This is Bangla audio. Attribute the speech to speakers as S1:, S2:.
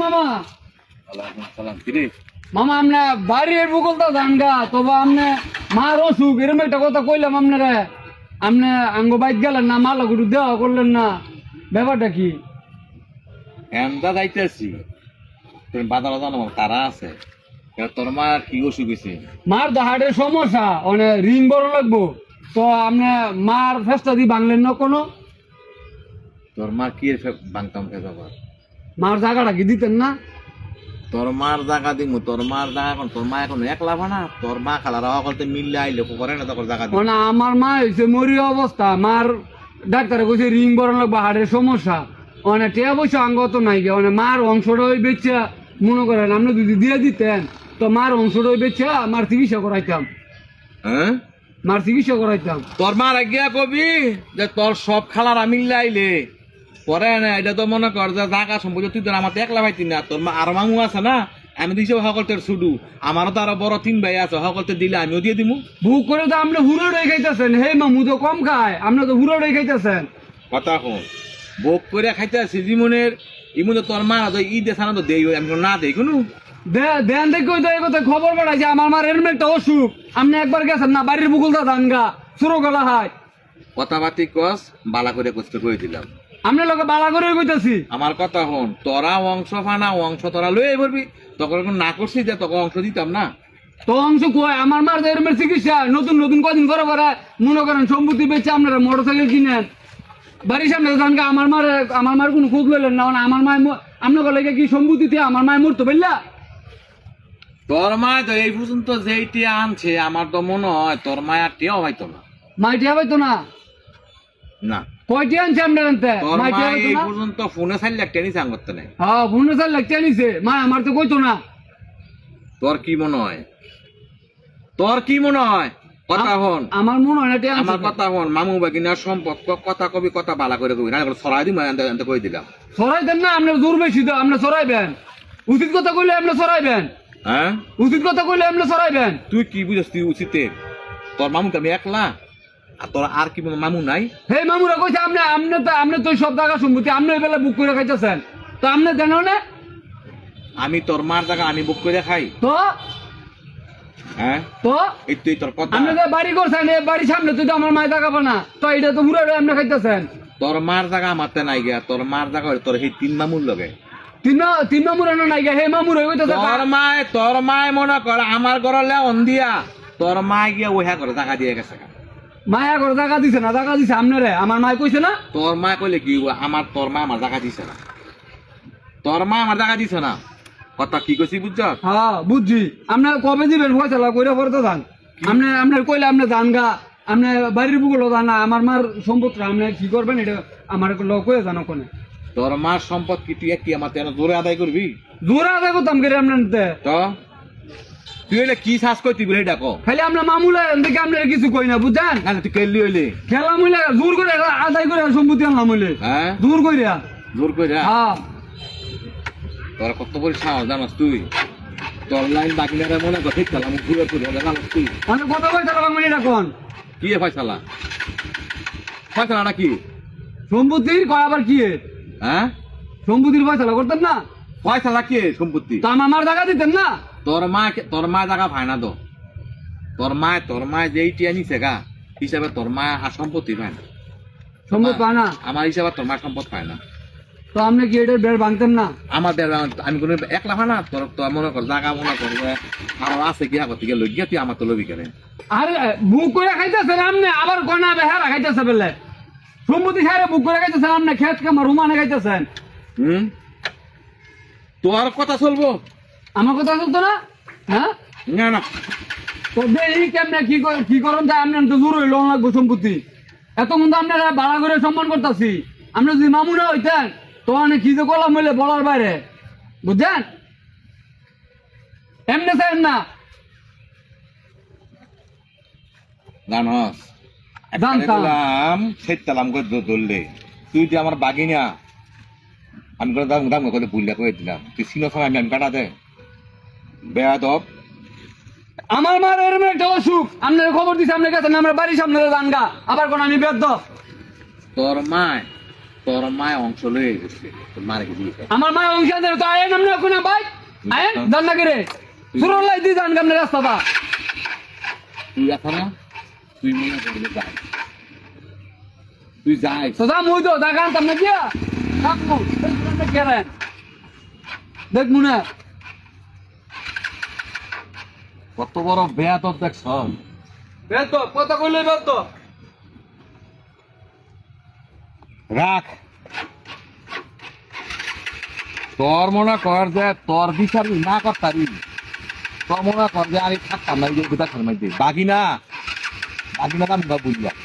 S1: মামা।
S2: ওয়ালাইকুম সালাম। কিরে
S1: মামা আমনে বাড়ির বুকলতা জানগা তবে আমনে মার অসুখ এরম একটা কথা কইলাম আপনারে, আমনে আঙ্গ বাইক গেলেন না, মালা গুরু দেওয়া করলেন না, ব্যাপারটা কি?
S2: এমদা যাইতেছি তুমি বাজারে জানো তারা আছে তোর মা কি অসুখ হয়েছে?
S1: মার তো হার্টের সমস্যা, মানে রিং বড় লাগবো, তো আপনি মার ফেসটা দিয়ে ভাঙলেন না কোনো?
S2: তোর মা কি বাংতাম খেয়ে যাবার
S1: মার জায়গাটা কি দিতেন না?
S2: তোর মার জায়গা দিমু, তোর মার জায়গা এখন তোর মা এখন একলা ভানা, তোর মা খালারা সকলতে মিললে আইলে করে না তোর জায়গা
S1: মানে আমার মা হয়েছে মরি অবস্থা, মার ডাক্তারে কইছে রিং বড় লাগবো, হার্টের সমস্যা, মানে টিয়া পয়সা আঙ্গ তো নাই গে, মানে মার অংশটা ওই বেচা মনে করেন আপনি যদি দিয়ে দিতেন তো মার অংশটা ওই বেচা মার চিকিৎসা করাইতাম,
S2: হ্যাঁ
S1: মার চিকিৎসা করাইতাম।
S2: তোর মার গিয়া কবি যে তোর সব খালারা মিললে আইলে পরে না, এটা তো মনে কর যে জায়গা সম্পত্তি তুই তো আমার তো একলা ভাইতি না, তোর মা আর মামু আছে না, আমি দিছি সকলতে ছুডু, আমারও তো আরো বড় 3 ভাই আছে, সকলতে দিলে আমিও দিয়ে দিমু।
S1: বুক করে তো আপনি হুড়ো রে খাইতেছেন, হে মামু তো কম খায়, আপনি তো হুড়ো রে খাইতেছেন।
S2: কথা কোন বোক করে খাইতে আছে জীবনের ইমন তোর মা তো ঈদ দেশানা তো দেই আমি না দেই কোনো
S1: দেন দেখি ওই তো এই কথা খবর পাঠাইছে আমার মার এরম একটা অসুখ, আপনি একবার গেছেন না বাড়ির বুকুলটা ধান গা শুরু করা হয়।
S2: কথাবার্তি কস বালা করে কষ্ট করে দিলাম,
S1: আপনার লোকে বালা করে কইতাছি।
S2: আমার কথা হন তোরা অংশ ফানা অংশ তোরা লয়ে পড়বি, তখন না করছি যে তোকে অংশ দিতাম না।
S1: তো অংশ কয় আমার মার যে এরমের চিকিৎসা নতুন নতুন কদিন করে পরে মনে করেন সম্পত্তি বেচে আপনারা মোটর সাইকেল কিনেন, বাড়ির সামনে ধান গা আমার মার কোনো খোঁজ লইলেন না, মানে আমার মায় আপনার লাগে কি সম্পত্তিতে আমার মায় মরতো বললা?
S2: তোর মা তো এই পর্যন্ত যেইটি আনছে আমার তো মনে হয় তোর মায়ের টিয়াও হয়তো না।
S1: মাইটিয়া পাইতো না?
S2: না
S1: কয়টি আনছে আপনার আনতে?
S2: তোর মা
S1: মাইটিয়া পাইতো
S2: এই
S1: না?
S2: পর্যন্ত ফোনে চাইলে একটা নিচে করতে নেই।
S1: হ্যাঁ ভুবনেশ্বর লাগতে আনিছে, মা আমার তো কইতো না।
S2: তোর কি মনে হয়, তোর কি মনে হয়? কথা হন
S1: আমার মনে হয় না টিয়া
S2: আমার
S1: আনছে।
S2: কথা হন মামু বাগিনার সম্পদ কথা কবি কথা বালা করে কবি না ছড়াই দিই মানে কই দিলাম।
S1: সরাইতেন না, আপনার জোর বেশি তো, আপনি সরাইবেন। উচিত কথা কইলে আপনি সরাইবেন,
S2: হ্যাঁ
S1: উচিত কথা কইলে আপনি সরাইবেন।
S2: তুই কি বুঝছিস তুই উচিতে? তোর মামু তো আমি একলা, আর তোর আর কি মামু নাই?
S1: হে মামুরা কইছে আপনি তো সব জায়গা সম্পত্তি আপনি ওই বেলা বুক করে খাইতেছেন, তো আপনি দেন না?
S2: আমি তোর মার জায়গা আমি বুক করে খাই?
S1: তো
S2: হ্যাঁ
S1: তো
S2: এই তুই তোর কথা
S1: আপনি যে বাড়ি করছেন এই বাড়ির সামনে তুই তো আমার মায় জাগাবো না, তো এটা তো পুরো আপনি খাইতেছেন।
S2: তোর মার জায়গা আমারতে নাই গিয়া, তোর মার জায়গা তোর সেই 3 মামুর লগে।
S1: তিন মামুর নাই গে, হে মামুর হইতেছে।
S2: তোর মায় মনে কর আমার ঘরে অন্দিয়া তোর মায় গিয়া ওহা করে জায়গা দিয়ে গেছে।
S1: মায়া করে জায়গা দিছে না? জায়গা দিছে আপনারে, আমার মায় কইছে না?
S2: তোর মা কইলে কি আমার তোর মা আমার জায়গা দিছে না, তোর মা আমার জায়গা দিছে না। কথা কি কইছি বুঝছ?
S1: হ্যাঁ বুঝছি। আপনার কবে দিবেন ফয়সালা কইরা পরে তো যান। আপনার কইলে আপনি যান গা, আপনি বাড়ির বুকুলো যান না, আমার মার সম্পদটা আপনি কি করবেন এটা আমার লোক কয়ে জানো কোনে।
S2: তোর মার সম্পদ কি তুই কি আমার জোরে আদায় করবি?
S1: জোরে আদায় করতাম করে আপনার
S2: তো তুই হইলে কি শ্বাস করতি বলে ডাকো?
S1: খালি আপনার মামুলা থেকে আপনার কিছু কই না বুঝছেন?
S2: না তুই কেলি হইলে
S1: খেলা মইলে জোর করে আদায় করে সম্পত্তি আনলাম হইলে,
S2: হ্যাঁ
S1: জোর কইরা।
S2: জোর করে
S1: হ্যাঁ
S2: তোর কত বড় সাহস জানাস তুই? তোর লাইন বাকি না মনে কর ঠিক খেলাম ঘুরে ঘুরে জানাস তুই
S1: আমি কত পয়সা লাগবে এটা কোন?
S2: কি ফয়সালা? ফয়সালাটা কি?
S1: সম্পত্তির কয় আবার কি?
S2: হ্যাঁ
S1: সম্পত্তির ফয়সালা করতেন না?
S2: ফয়সালা কি সম্পত্তি?
S1: তা আমার জায়গা দিতেন না?
S2: তোর মা জায়গা পায় না তো, তোর মা যেইটি আনিছে গা হিসাবে তোর মা আর সম্পত্তি পায় না।
S1: সম্পদ পায় না?
S2: আমার হিসাবে তোর মা সম্পদ পায় না।
S1: তো আপনি কি এটা বের ভাঙতেন না?
S2: আমাদের আমি কোনো একলা হয় না, তোর তো মনে কর জায়গা মনে কর আমার আছে কি আগর থেকে লইয়া তুই আমার তো লবি কেন?
S1: আরে বুক করে খাইতেছেন আপনি, আবার কনা বেহারা খাইতেছে বেলে সম্পত্তি খাইরে বুক করে খাইতেছেন আপনি, খেত কামার রুমানে খাইতেছেন।
S2: তোর কথা চলবো?
S1: আমার কথা চলতো না? হ্যাঁ
S2: না না
S1: তো দেখি কেমনে কি করেন যায়, আপনার তো জোর হইল লাগবো সম্পত্তি। এত কিন্তু আপনারা ভাড়া করে সম্মান করতেছি, আপনি যদি মামুনা হইতেন তো অনেক কি যে করলাম হইলে বলার বাইরে, বুঝছেন? এমনি চাই না
S2: জানস
S1: জানতাম
S2: সেতালাম করে ধরলে তুই যে আমার বাগিনা আমি করে দাম দাম করে ভুললে করে দিলাম, তুই ছিল সময় আমি কাটা দে বেয়াদব।
S1: আমার মার এরকম একটা অসুখ, আপনার খবর দিচ্ছে আপনার কাছে, আমরা বাড়ির সামনে জানগা আবার কোন আমি বেদ।
S2: তোর মায় অংশ লয়ে গেছে, তোর মারে কি দিয়েছে?
S1: আমার মায়ের অংশ তো আইন আপনি আয় জান না করে সুরলাই দি জান গামনে রাস্তা বা
S2: তুই এখন না তুই মনে করলে যাই তুই যাই
S1: তো যা মুই তো দাগান তামনে দিয়া কাকু কেরে দেখ মুনা
S2: কত বড় বেয়াত দেখছ
S1: বেল তো কত কইলে বেল তো
S2: রাখ তোর মনে কর যে তোর বিচার না করতারি তোর মনে কর যে আমি থাকতাম না এই যে গুতা খার মাইতে বাকি না আমি বুঝলাম